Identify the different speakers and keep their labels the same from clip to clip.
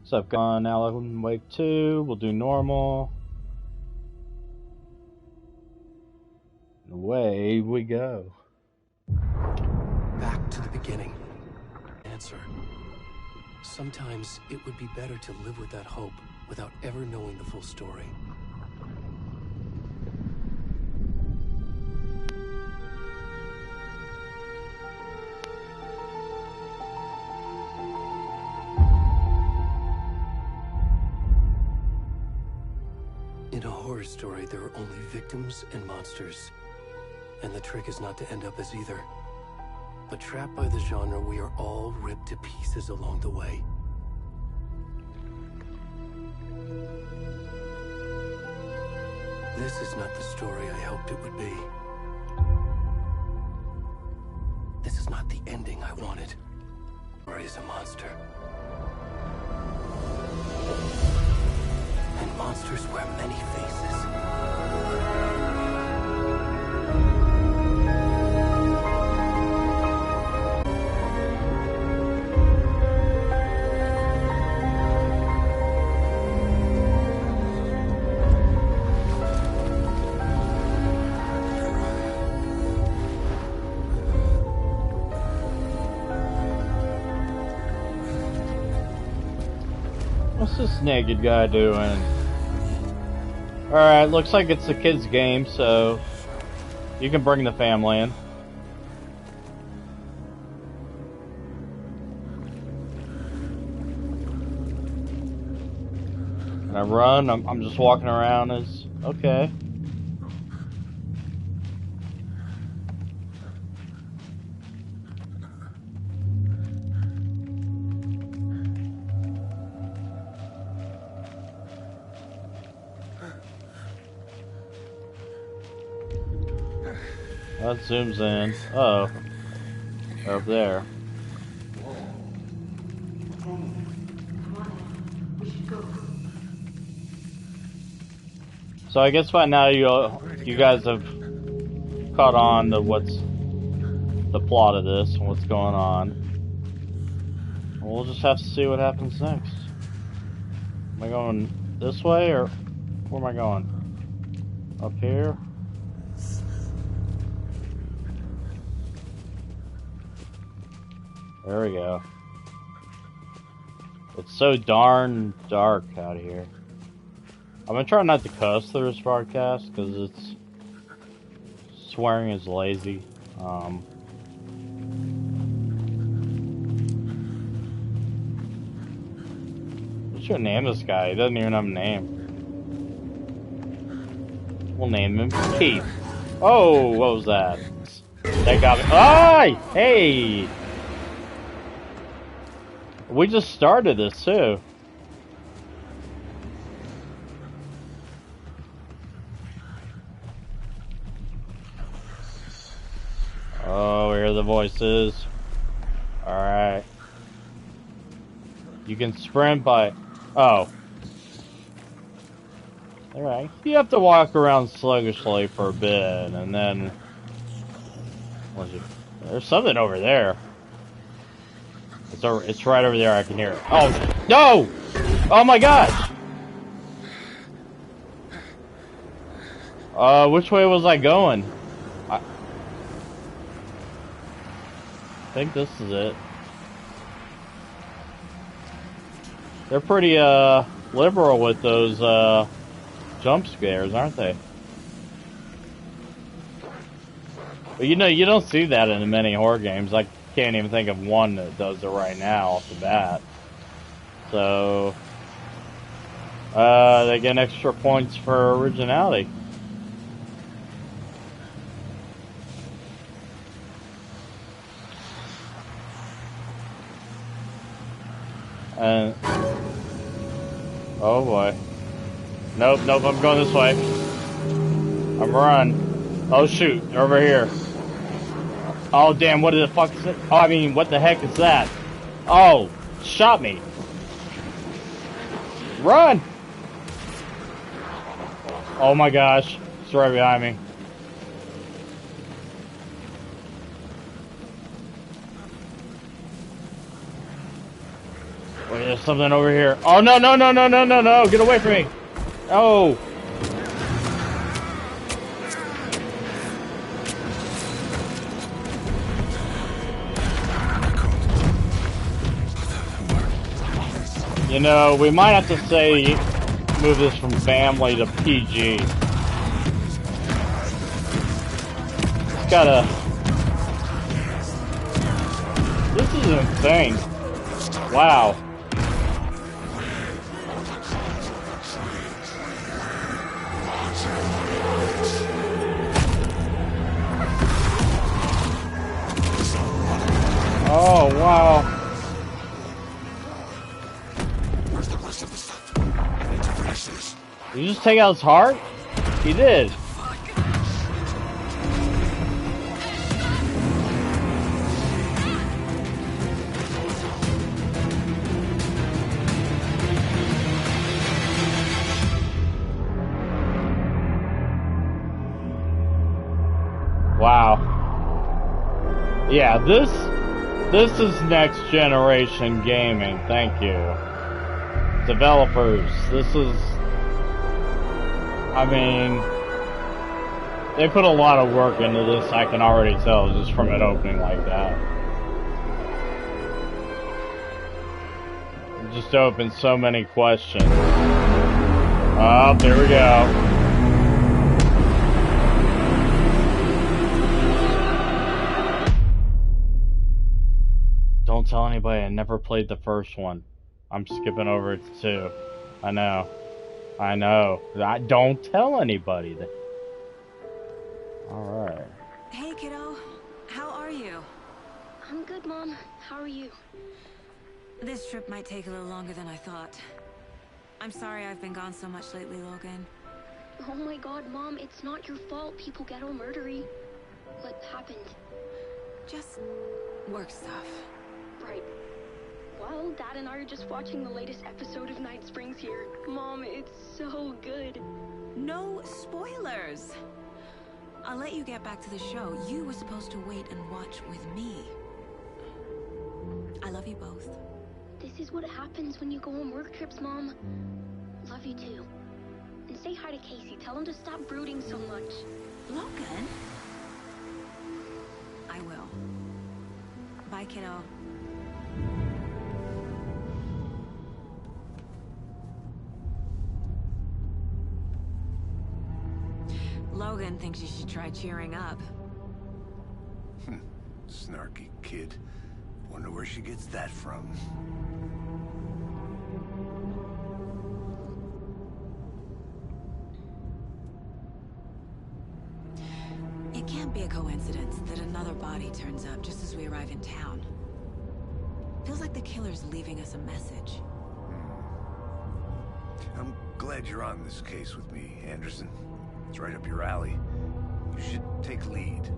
Speaker 1: So I've gone Alan Wake 2, we'll do normal. And away we go.
Speaker 2: Back to the beginning. Answer. Sometimes it would be better to live with that hope without ever knowing the full story. In a horror story, there are only victims and monsters. And the trick is not to end up as either. But trapped by the genre, we are all ripped to pieces along the way. This is not the story I hoped it would be. This is not the ending I wanted. Rory is a monster. And monsters wear many faces.
Speaker 1: What's this naked guy doing? Alright, looks like it's a kid's game, so you can bring the family in. Can I run? I'm just walking around as... Okay. That zooms in. Uh oh. Up there. So I guess by now you guys have caught on to what's the plot of this and what's going on. We'll just have to see what happens next. Am I going this way or where am I going? Up here? There we go. It's so darn dark out here. I'm gonna try not to cuss through this broadcast because it's swearing is lazy. We should name this guy. He doesn't even have a name. We'll name him Keith. Oh, what was that? That got me. Ay! Hey! We just started this too. Oh, we hear the voices. Alright. You can sprint by... Oh. Alright. You have to walk around sluggishly for a bit, and then... There's something over there. It's right over there, I can hear it. Oh, no! Oh my gosh! Which way was I going? I think this is it. They're pretty, liberal with those, jump scares, aren't they? But you know, you don't see that in many horror games. Like, can't even think of one that does it right now off the bat. So, they get extra points for originality. And, oh boy. Nope, I'm going this way. I'm run. Oh shoot, they're over here. Oh damn, what the fuck is it? Oh, I mean, what the heck is that? Oh, shot me. Run! Oh my gosh, it's right behind me. Wait, there's something over here. Oh, no, no, no, no, no, no, no. Get away from me. Oh. You know, we might have to say move this from family to PG. It's gotta... This is insane. Wow. Oh, wow.
Speaker 3: Where's the rest of the stuff? I need to finish this.
Speaker 1: Did you just take out his heart? He did. Wow. Yeah, this is next generation gaming. Thank you. Developers, this is... I mean... They put a lot of work into this, I can already tell, just from it opening like that. It just opened so many questions. Oh, there we go. Don't tell anybody, I never played the first one. I'm skipping over to 2. I know. Don't tell anybody. Alright.
Speaker 4: Hey, kiddo. How are you?
Speaker 5: I'm good, Mom. How are you?
Speaker 4: This trip might take a little longer than I thought. I'm sorry I've been gone so much lately, Logan.
Speaker 5: Oh my god, Mom, it's not your fault people get all murdery. What happened?
Speaker 4: Just work stuff.
Speaker 5: Right. Well, Dad and I are just watching the latest episode of Night Springs here. Mom, it's so good.
Speaker 4: No spoilers! I'll let you get back to the show. You were supposed to wait and watch with me. I love you both.
Speaker 5: This is what happens when you go on work trips, Mom. Love you too. And say hi to Casey. Tell him to stop brooding so much.
Speaker 4: Logan? I will. Bye, kiddo. Logan thinks you should try cheering up.
Speaker 3: Snarky kid. Wonder where she gets that from.
Speaker 4: It can't be a coincidence that another body turns up just as we arrive in town. Feels like the killer's leaving us a message.
Speaker 3: I'm glad you're on this case with me, Anderson. It's right up your alley. You should take lead.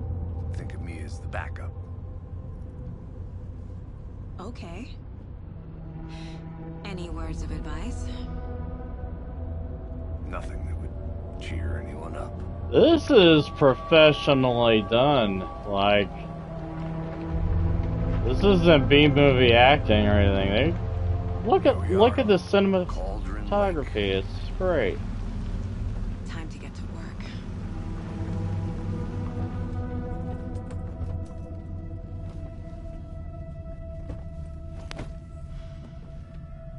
Speaker 3: Think of me as the backup.
Speaker 4: Okay. Any words of advice?
Speaker 3: Nothing that would cheer anyone up.
Speaker 1: This is professionally done. Like, this isn't B-movie acting or anything. Look at the cinematography. It's great.
Speaker 4: Time to get to work.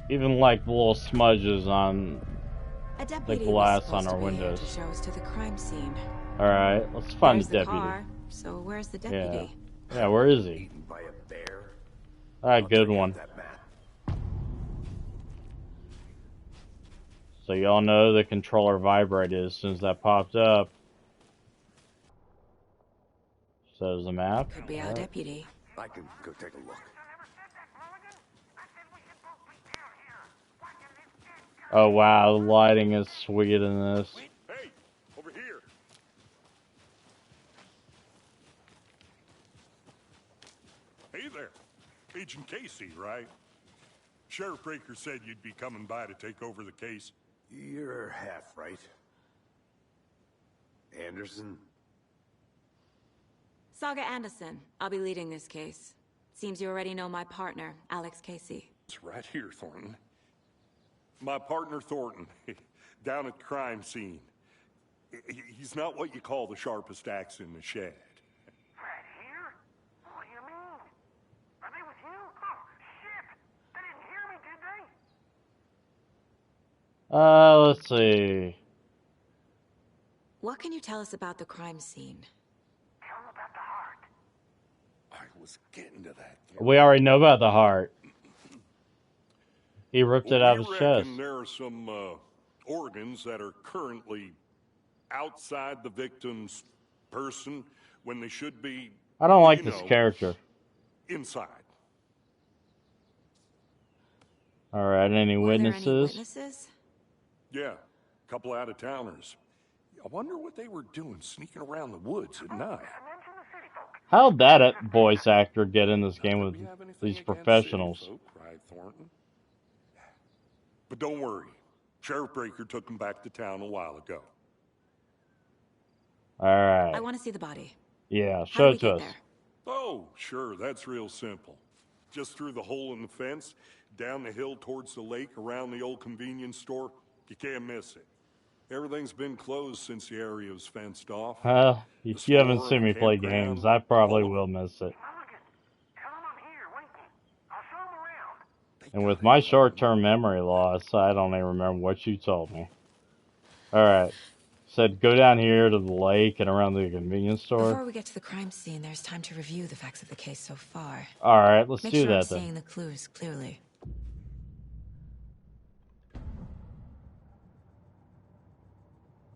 Speaker 1: Even like little smudges on
Speaker 4: A
Speaker 1: the
Speaker 4: deputy
Speaker 1: glass
Speaker 4: was
Speaker 1: on
Speaker 4: supposed
Speaker 1: our
Speaker 4: to be here
Speaker 1: windows.
Speaker 4: to show us to the crime scene.
Speaker 1: Alright, let's find
Speaker 4: There's
Speaker 1: the deputy.
Speaker 4: car, so where's the deputy?
Speaker 1: Yeah, where is he?
Speaker 3: Eaten by a bear.
Speaker 1: Alright, good one.
Speaker 3: That map.
Speaker 1: So y'all know the controller vibrated as soon as that popped up. So there's the map.
Speaker 4: Could be our
Speaker 1: Alright.
Speaker 4: deputy.
Speaker 3: I can go take a look.
Speaker 1: Oh wow, the lighting is sweet in this.
Speaker 6: Hey, over here. Hey there. Agent Casey, right? Sheriff Breaker said you'd be coming by to take over the case.
Speaker 3: You're half right. Anderson?
Speaker 4: Saga Anderson. I'll be leading this case. Seems you already know my partner, Alex Casey.
Speaker 6: It's right here, Thornton. My partner, Thornton, down at the crime scene. He's not what you call the sharpest axe in the shed.
Speaker 7: Right here? What do you mean? Are they with you? Oh, shit! They didn't hear me, did they?
Speaker 1: Let's see.
Speaker 4: What can you tell us about the crime scene?
Speaker 7: Tell them about the heart.
Speaker 6: I was getting to that.
Speaker 1: We already know about the heart. He ripped it out of his chest.
Speaker 6: There are some organs that are currently outside the victim's person when they should be.
Speaker 1: I don't like this character.
Speaker 6: Inside.
Speaker 1: All right, any witnesses?
Speaker 4: Were there any witnesses?
Speaker 6: Yeah, a couple out-of-towners. I wonder what they were doing sneaking around the woods at night.
Speaker 1: How'd that voice actor get in this game with these professionals?
Speaker 6: City folk, cried Thornton. But don't worry. Sheriff Breaker took him back to town a while ago.
Speaker 1: All right.
Speaker 4: I want to see the body.
Speaker 1: Yeah,
Speaker 4: How
Speaker 1: show
Speaker 4: do
Speaker 1: it to
Speaker 4: we
Speaker 1: us.
Speaker 4: get there?
Speaker 6: Oh, sure, that's real simple. Just through the hole in the fence, down the hill towards the lake, around the old convenience store. You can't miss it. Everything's been closed since the area was fenced off.
Speaker 1: If you haven't seen me play games, I probably will miss it.
Speaker 7: Tell them I'm here, waiting. I'll show them around.
Speaker 1: And with my short-term memory loss, I don't even remember what you told me. All right. Said go down here to the lake and around the convenience store.
Speaker 4: Before we get to the crime scene, there's time to review the facts of the case so far.
Speaker 1: All right, let's
Speaker 4: Make
Speaker 1: do
Speaker 4: sure I'm
Speaker 1: that then.
Speaker 4: seeing the clues clearly.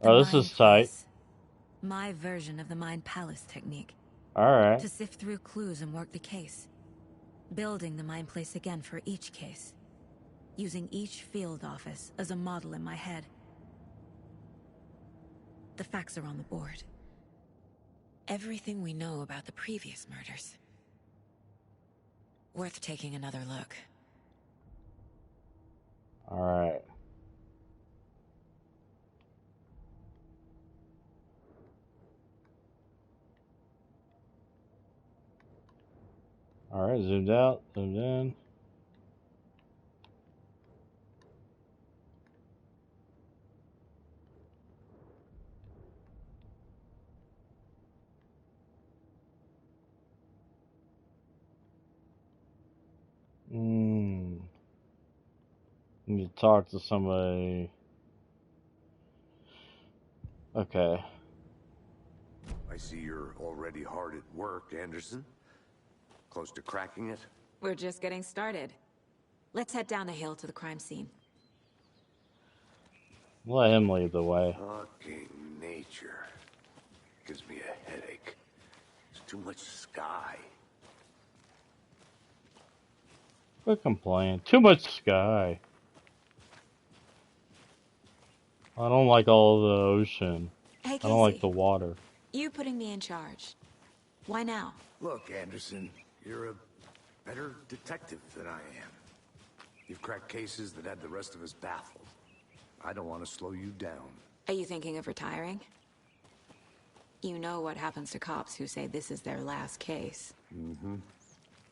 Speaker 1: Oh, this is tight.
Speaker 4: My version of the Mind Palace technique.
Speaker 1: All right.
Speaker 4: To sift through clues and work the case. Building the Mind Place again for each case. Using each field office as a model in my head. The facts are on the board. Everything we know about the previous murders. Worth taking another look.
Speaker 1: All right. All right, zoomed out, zoomed in. Need to talk to somebody. Okay.
Speaker 3: I see you're already hard at work, Anderson. Close to cracking it?
Speaker 4: We're just getting started. Let's head down the hill to the crime scene.
Speaker 1: Let him lead the way.
Speaker 3: Fucking nature. Gives me a headache. There's too much sky.
Speaker 1: Quit complaining. Too much sky. I don't like all the ocean.
Speaker 4: Hey,
Speaker 1: I
Speaker 4: Casey.
Speaker 1: don't like the water.
Speaker 4: You putting me in charge. Why now?
Speaker 3: Look, Anderson, you're a better detective than I am. You've cracked cases that had the rest of us baffled. I don't want to slow you down.
Speaker 4: Are you thinking of retiring? You know what happens to cops who say this is their last case.
Speaker 3: Mm-hmm.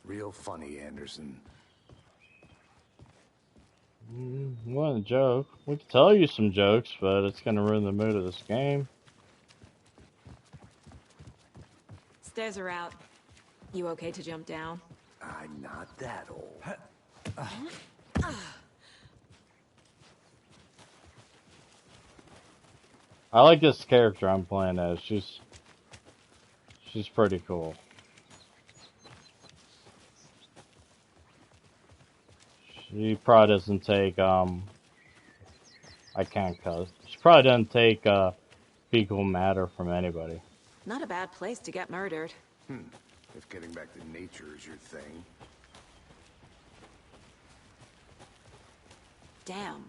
Speaker 3: Real funny, Anderson.
Speaker 1: What a joke. We can tell you some jokes, but it's going to ruin the mood of this game.
Speaker 4: Stairs are out. You okay to jump down?
Speaker 3: I'm not that old.
Speaker 1: I like this character I'm playing as. She's pretty cool. She probably doesn't take, I can't cuss. She probably doesn't take, fecal matter from anybody.
Speaker 4: Not a bad place to get murdered.
Speaker 3: If getting back to nature is your thing.
Speaker 4: Damn.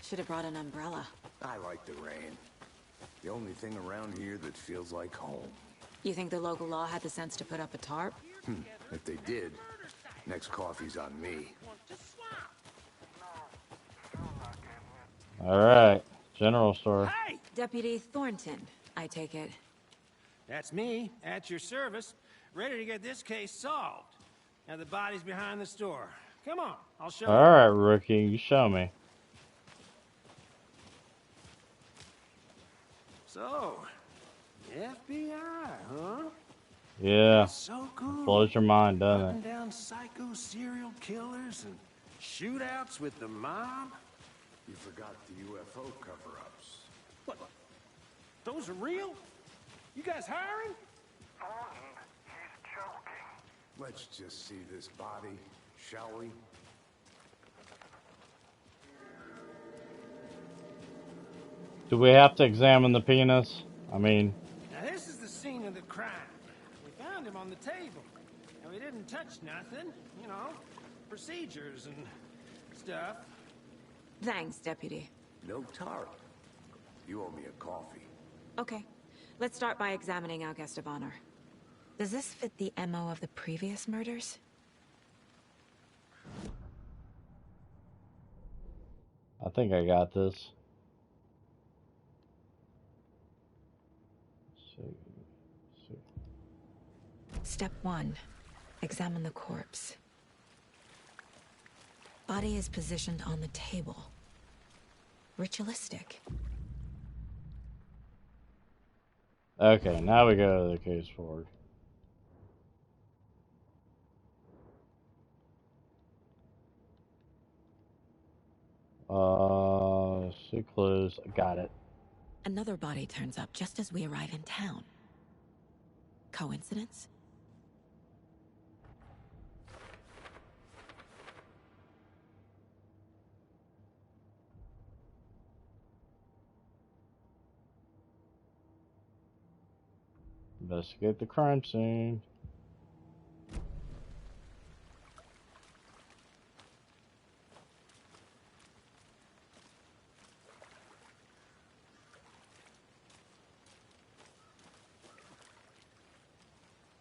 Speaker 4: Should have brought an umbrella.
Speaker 3: I like the rain. The only thing around here that feels like home.
Speaker 4: You think the local law had the sense to put up a tarp?
Speaker 3: If they did, next coffee's on me.
Speaker 1: Alright, general store.
Speaker 8: Hey!
Speaker 4: Deputy Thornton, I take it.
Speaker 8: That's me, at your service, ready to get this case solved. Now the body's behind the store. Come on, I'll show you.
Speaker 1: Alright, rookie, you show me.
Speaker 8: So, FBI, huh?
Speaker 1: Yeah.
Speaker 8: So cool.
Speaker 1: Blows your mind, doesn't
Speaker 8: Hunting
Speaker 1: it?
Speaker 8: down psycho serial killers and shootouts with the mob.
Speaker 3: You forgot the UFO cover-ups.
Speaker 8: What? Those are real? You guys hiring?
Speaker 7: Thornton, he's joking.
Speaker 3: Let's just see this body, shall we?
Speaker 1: Do we have to examine the penis? I mean,
Speaker 8: Now this is the scene of the crime. We found him on the table. And we didn't touch nothing, you know, procedures and stuff.
Speaker 4: Thanks, Deputy.
Speaker 3: No tar. You owe me a coffee.
Speaker 4: Okay, let's start by examining our guest of honor. Does this fit the MO of the previous murders?
Speaker 1: I think I got this.
Speaker 4: Step 1. Examine the corpse. Body is positioned on the table. Ritualistic.
Speaker 1: Okay, now we go to the case forward. See clues. Got it.
Speaker 4: Another body turns up just as we arrive in town. Coincidence?
Speaker 1: Investigate the crime scene.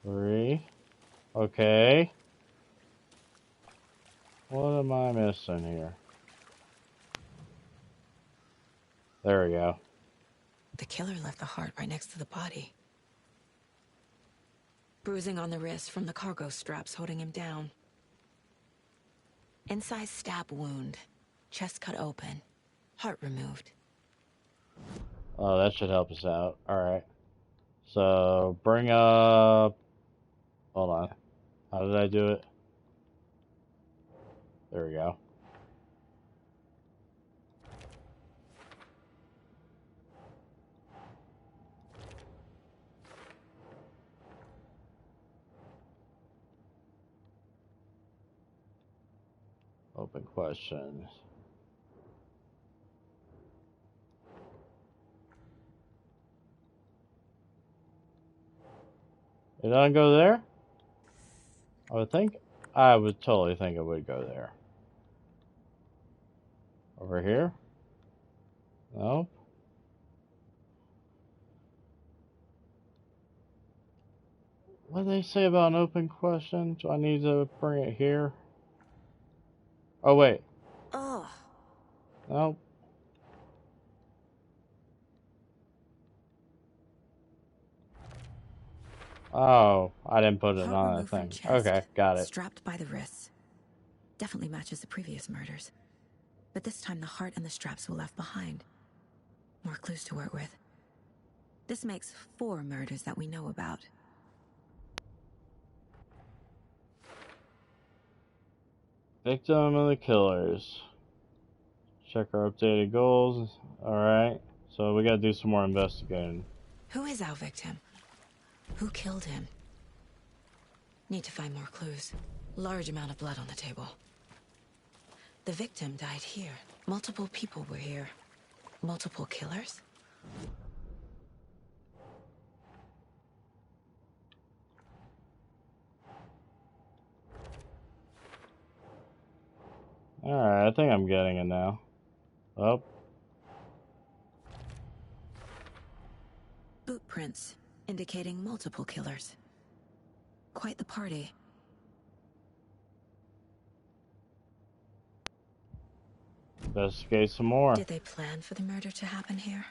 Speaker 1: Three. Okay. What am I missing here? There we go.
Speaker 4: The killer left the heart right next to the body. Bruising on the wrist from the cargo straps holding him down. Incised stab wound. Chest cut open. Heart removed.
Speaker 1: Oh, that should help us out. Alright. So, bring up... Hold on. How did I do it? There we go. Open question. It doesn't go there? I would totally think it would go there. Over here? No. What do they say about an open question? Do I need to bring it here? Oh, wait.
Speaker 4: Ugh.
Speaker 1: Nope. Oh, I didn't put it
Speaker 4: Heart
Speaker 1: on the
Speaker 4: removed from
Speaker 1: thing.
Speaker 4: chest,
Speaker 1: Okay, got it.
Speaker 4: Strapped by the wrists. Definitely matches the previous murders. But this time the heart and the straps were left behind. More clues to work with. This makes 4 murders that we know about.
Speaker 1: Victim of the killers. Check our updated goals. Alright, so we gotta do some more investigating.
Speaker 4: Who is our victim? Who killed him? Need to find more clues. Large amount of blood on the table. The victim died here. Multiple people were here. Multiple killers?
Speaker 1: Alright, I think I'm getting it now. Oh.
Speaker 4: Boot prints, indicating multiple killers. Quite the party.
Speaker 1: Investigate some more.
Speaker 4: Did they plan for the murder to happen here?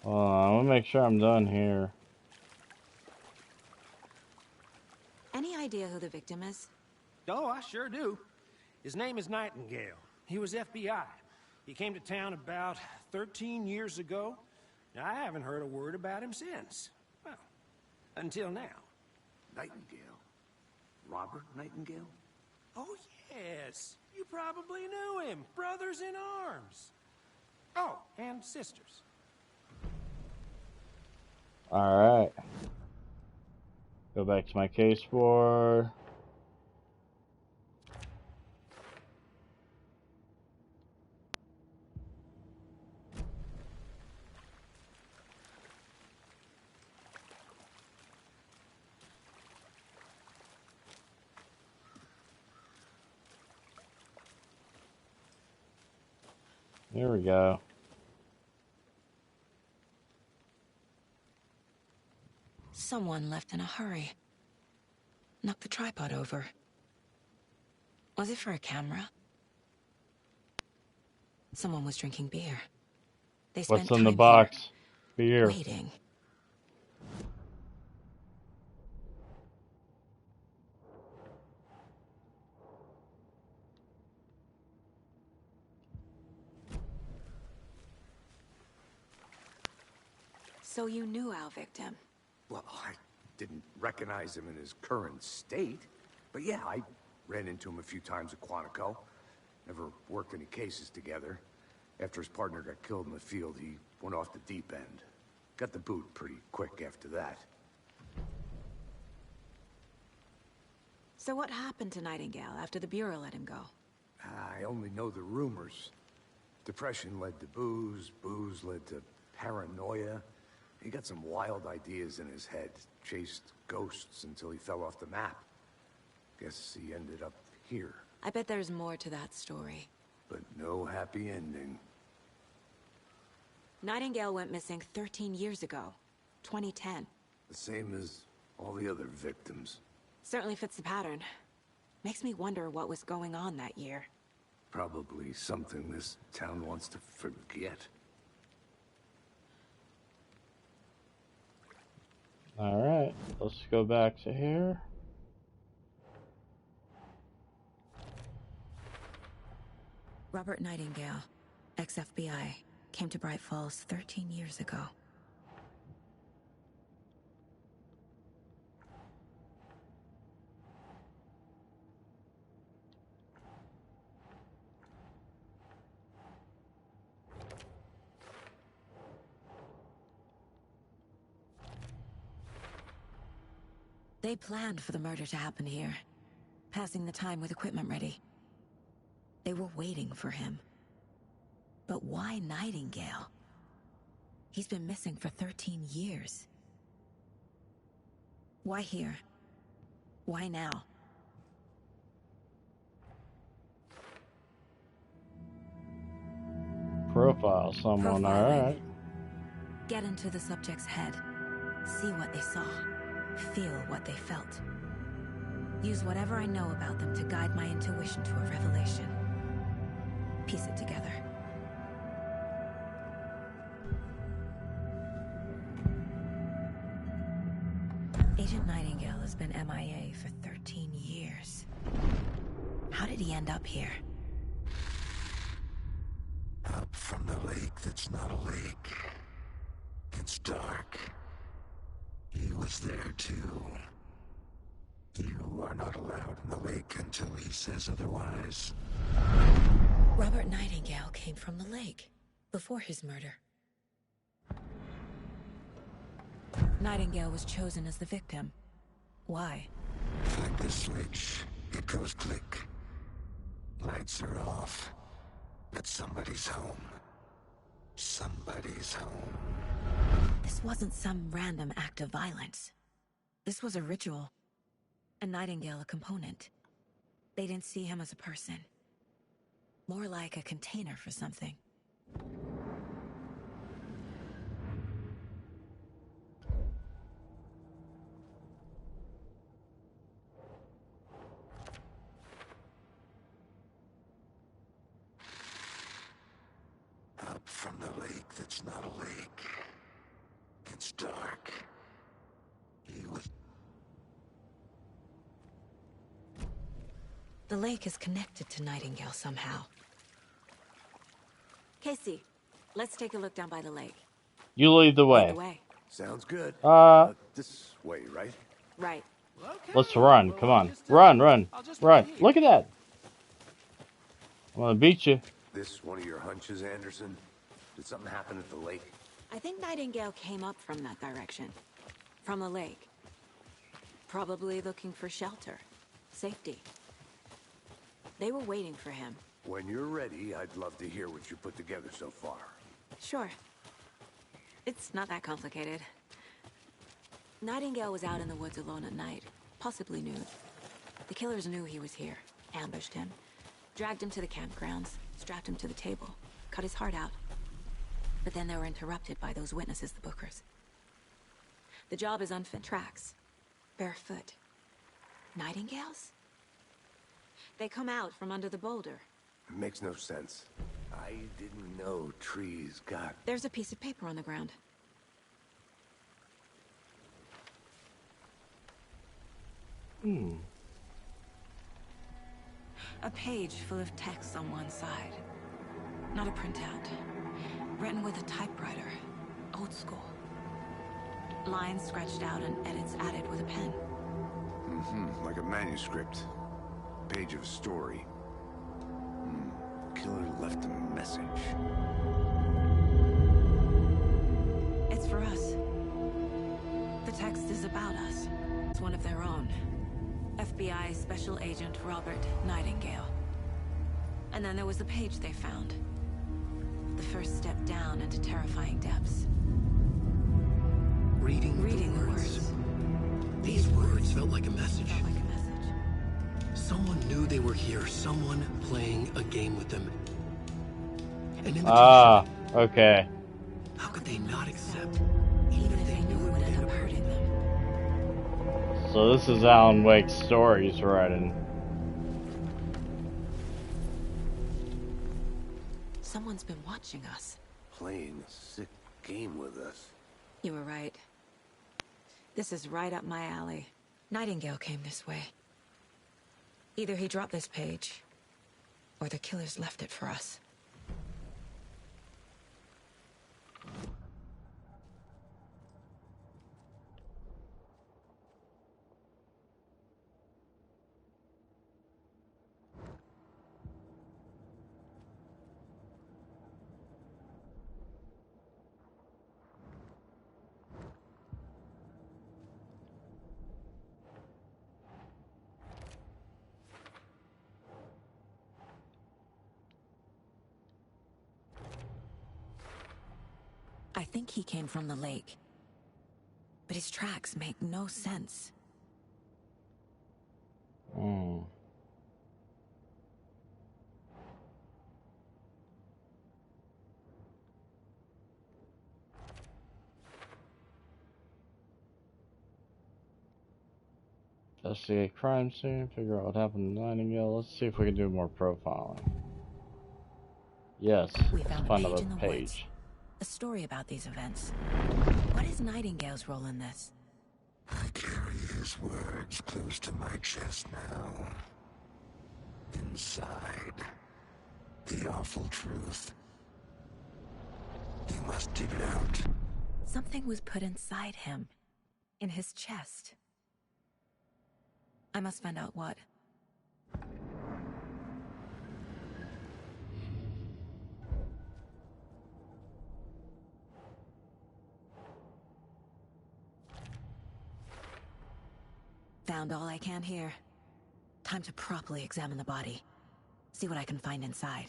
Speaker 1: I want to make sure I'm done here.
Speaker 4: Any idea who the victim is?
Speaker 8: Oh, I sure do. His name is Nightingale. He was FBI. He came to town about 13 years ago. I haven't heard a word about him since. Well, until now.
Speaker 3: Nightingale? Robert Nightingale?
Speaker 8: Oh, yes. You probably knew him. Brothers in arms. Oh, and sisters.
Speaker 1: Alright. Go back to my case board. There we go.
Speaker 4: Someone left in a hurry. Knocked the tripod over. Was it for a camera? Someone was drinking beer. They spent
Speaker 1: What's in the
Speaker 4: time
Speaker 1: box?
Speaker 4: here,
Speaker 1: Beer.
Speaker 4: waiting. So you knew our victim?
Speaker 3: Well, I didn't recognize him in his current state. But yeah, I ran into him a few times at Quantico. Never worked any cases together. After his partner got killed in the field, he went off the deep end. Got the boot pretty quick after that.
Speaker 4: So what happened to Nightingale after the Bureau let him go?
Speaker 3: I only know the rumors. Depression led to booze, booze led to paranoia. He got some wild ideas in his head, chased ghosts until he fell off the map. Guess he ended up here.
Speaker 4: I bet there's more to that story.
Speaker 3: But no happy ending.
Speaker 4: Nightingale went missing 13 years ago. 2010.
Speaker 3: The same as all the other victims.
Speaker 4: Certainly fits the pattern. Makes me wonder what was going on that year.
Speaker 3: Probably something this town wants to forget.
Speaker 1: Alright, let's go back to here.
Speaker 4: Robert Nightingale, ex-FBI, came to Bright Falls 13 years ago. They planned for the murder to happen here, passing the time with equipment ready. They were waiting for him. But why Nightingale? He's been missing for 13 years. Why here? Why now?
Speaker 1: Profile someone,
Speaker 4: Profiling.
Speaker 1: alright.
Speaker 4: Get into the subject's head. See what they saw. Feel what they felt. Use whatever I know about them to guide my intuition to a revelation. Piece it together. Agent Nightingale has been MIA for 13 years. How did he end up here?
Speaker 9: Up from the lake that's not a lake. It's dark. He was there too. You are not allowed in the lake until he says otherwise.
Speaker 4: Robert Nightingale came from the lake, before his murder. Nightingale was chosen as the victim. Why?
Speaker 9: Flick the switch, it goes click. Lights are off. But somebody's home. Somebody's home.
Speaker 4: This wasn't some random act of violence. This was a ritual. And Nightingale a component. They didn't see him as a person. More like a container for something.
Speaker 9: Up from the lake that's not a lake.
Speaker 4: The lake is connected to Nightingale somehow. Casey, let's take a look down by the lake.
Speaker 1: You lead the
Speaker 4: Lead
Speaker 1: way.
Speaker 4: the way.
Speaker 3: Sounds good. This way, right?
Speaker 4: Right.
Speaker 8: Okay,
Speaker 1: Let's run.
Speaker 8: well,
Speaker 1: Come on.
Speaker 8: I'll
Speaker 1: Run.
Speaker 8: just
Speaker 1: Run.
Speaker 8: wait here.
Speaker 1: Look at that. I'm gonna beat you.
Speaker 3: This one of your hunches, Anderson? Did something happen at the lake?
Speaker 4: I think Nightingale came up from that direction. From the lake. Probably looking for shelter. Safety. They were waiting for him.
Speaker 3: When you're ready, I'd love to hear what you put together so far.
Speaker 4: Sure. It's not that complicated. Nightingale was out in the woods alone at night, possibly nude. The killers knew he was here, ambushed him, dragged him to the campgrounds, strapped him to the table, cut his heart out. But then they were interrupted by those witnesses, the Bookers. The job is unfit tracks, barefoot. Nightingales? They come out from under the boulder.
Speaker 3: It makes no sense. I didn't know trees got...
Speaker 4: There's a piece of paper on the ground. A page full of text on one side. Not a printout. Written with a typewriter. Old school. Lines scratched out and edits added with a pen.
Speaker 3: like a manuscript. Page of a story. Killer left a message.
Speaker 4: It's for us. The text is about us. It's one of their own. FBI Special Agent Robert Nightingale. And then there was the page they found. The first step down into terrifying depths.
Speaker 2: Reading
Speaker 4: Reading
Speaker 2: the words. These words felt like a message.
Speaker 4: Felt like a message.
Speaker 2: Someone knew they were here. Someone playing a game with them. An invitation.
Speaker 1: Okay.
Speaker 2: How could they not accept?
Speaker 4: Even if they knew it would end up hurting them.
Speaker 1: So this is Alan Wake's story he's writing.
Speaker 4: Someone's been watching us.
Speaker 3: Playing a sick game with us.
Speaker 4: You were right. This is right up my alley. Nightingale came this way. Either he dropped this page, or the killers left it for us. I think he came from the lake. But his tracks make no sense.
Speaker 1: Investigate crime scene, figure out what happened to Nightingale. Let's see if we can do more profiling. Yes,
Speaker 4: We found
Speaker 1: find
Speaker 4: a page in
Speaker 1: another
Speaker 4: the
Speaker 1: page.
Speaker 4: woods. A story about these events. What is Nightingale's role in this?
Speaker 9: I carry his words close to my chest now. Inside, the awful truth. You must dig it out.
Speaker 4: Something was put inside him. In his chest. I must find out what. Found all I can here. Time to properly examine the body. See what I can find inside.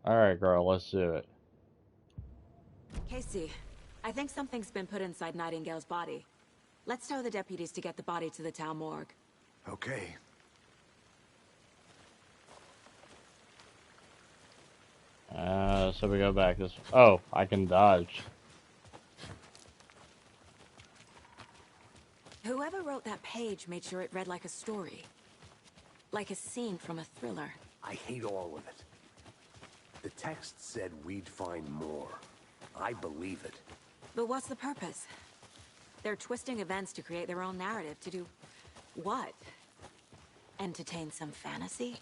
Speaker 1: Alright, girl, let's do it.
Speaker 4: Casey, I think something's been put inside Nightingale's body. Let's tell the deputies to get the body to the town morgue.
Speaker 3: Okay.
Speaker 1: So we go back this. Oh, I can dodge.
Speaker 4: Whoever wrote that page made sure it read like a story. Like a scene from a thriller.
Speaker 3: I hate all of it. The text said we'd find more. I believe it.
Speaker 4: But what's the purpose? They're twisting events to create their own narrative. To do what? Entertain some fantasy?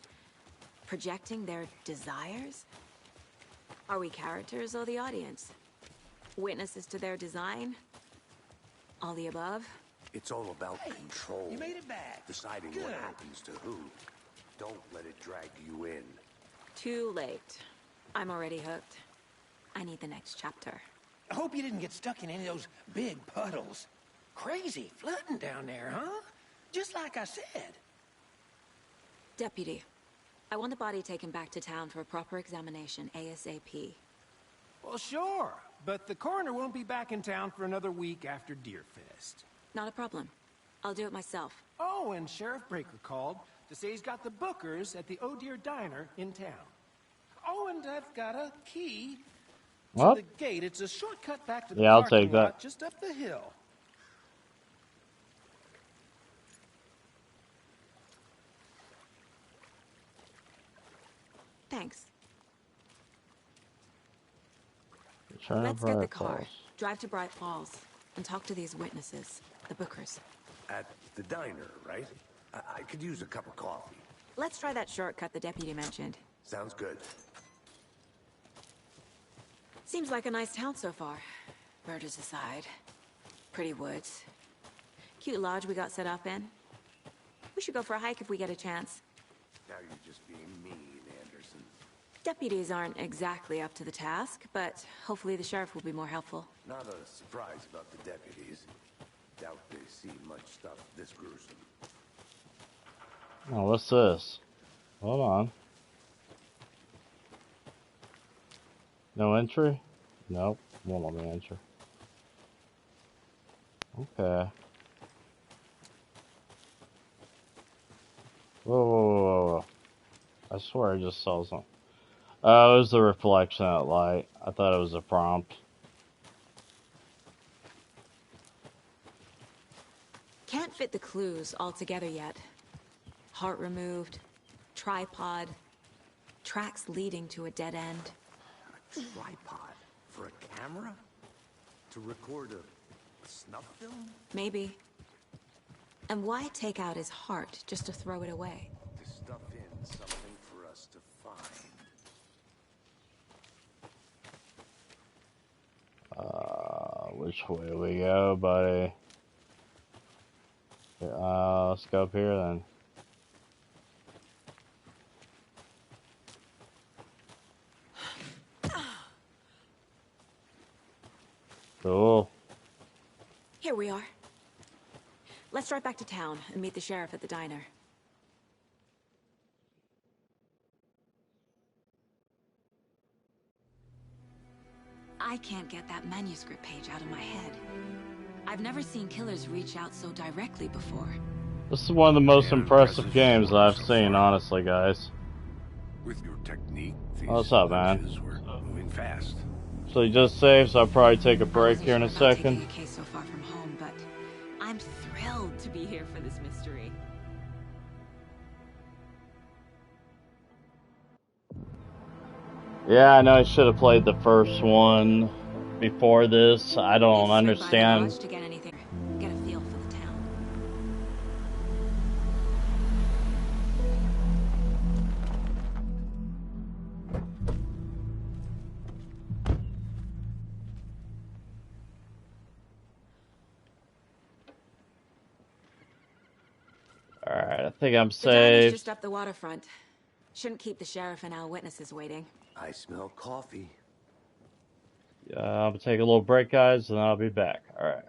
Speaker 4: Projecting their desires? Are we characters or the audience? Witnesses to their design? All the above?
Speaker 3: It's all about control.
Speaker 8: You made it back.
Speaker 3: Deciding
Speaker 8: Good.
Speaker 3: what happens to who. Don't let it drag you in.
Speaker 4: Too late. I'm already hooked. I need the next chapter.
Speaker 8: I hope you didn't get stuck in any of those big puddles. Crazy flooding down there, huh? Just like I said.
Speaker 4: Deputy, I want the body taken back to town for a proper examination, ASAP.
Speaker 8: Well, sure. But the coroner won't be back in town for another week after Deerfest.
Speaker 4: Not a problem. I'll do it myself.
Speaker 8: Oh, and Sheriff Breaker called to say he's got the Bookers at the Oh Dear Diner in town. Oh, and I've got a key to
Speaker 1: What?
Speaker 8: the gate. It's a shortcut back to the
Speaker 1: Yeah, I'll
Speaker 8: parking
Speaker 1: take that.
Speaker 8: lot just up the hill.
Speaker 4: Thanks.
Speaker 1: Return
Speaker 4: Let's
Speaker 1: to
Speaker 4: get the
Speaker 1: Bright
Speaker 4: car,
Speaker 1: Falls.
Speaker 4: drive to Bright Falls, and talk to these witnesses, the Bookers.
Speaker 3: At the diner, right? I could use a cup of coffee.
Speaker 4: Let's try that shortcut the deputy mentioned.
Speaker 3: Sounds good.
Speaker 4: Seems like a nice town so far. Murders aside. Pretty woods. Cute lodge we got set up in. We should go for a hike if we get a chance.
Speaker 3: Now you're just being mean, Anderson.
Speaker 4: Deputies aren't exactly up to the task, but hopefully the sheriff will be more helpful.
Speaker 3: Not a surprise about the deputies. Doubt they see much stuff this gruesome.
Speaker 1: Oh, what's this? Hold on. No entry? Nope. Won't let me enter. Okay. Whoa, whoa, whoa, whoa, whoa. I swear I just saw something. Oh, it was the reflection of that light. I thought it was a prompt.
Speaker 4: Can't fit the clues all together yet. Heart removed, tripod, tracks leading to a dead end.
Speaker 3: A tripod? For a camera? To record a snuff film?
Speaker 4: Maybe. And why take out his heart just to throw it away?
Speaker 3: To stuff in something for us to find.
Speaker 1: Which way we go, buddy? Let's go up here then. Cool.
Speaker 4: Here we are. Let's drive back to town and meet the sheriff at the diner. I can't get that manuscript page out of my head. I've never seen killers reach out so directly before.
Speaker 1: This is one of the most impressive games I've seen, honestly, guys.
Speaker 3: With your technique, these
Speaker 1: What's up, man?
Speaker 3: lunches were moving fast.
Speaker 1: So you just saved, so I'll probably take a break here in a second.
Speaker 4: A case so far from home, but I'm thrilled to be here for this mystery.
Speaker 1: Yeah, I know I should have played the first one before this. I don't understand.
Speaker 4: To get anything, get a feel for the town.
Speaker 1: Alright, I think I'm
Speaker 4: The diner's
Speaker 1: saved.
Speaker 4: just up the waterfront. Shouldn't keep the sheriff and our witnesses waiting.
Speaker 3: I smell coffee.
Speaker 1: I'm gonna take a little break, guys, and I'll be back. Alright.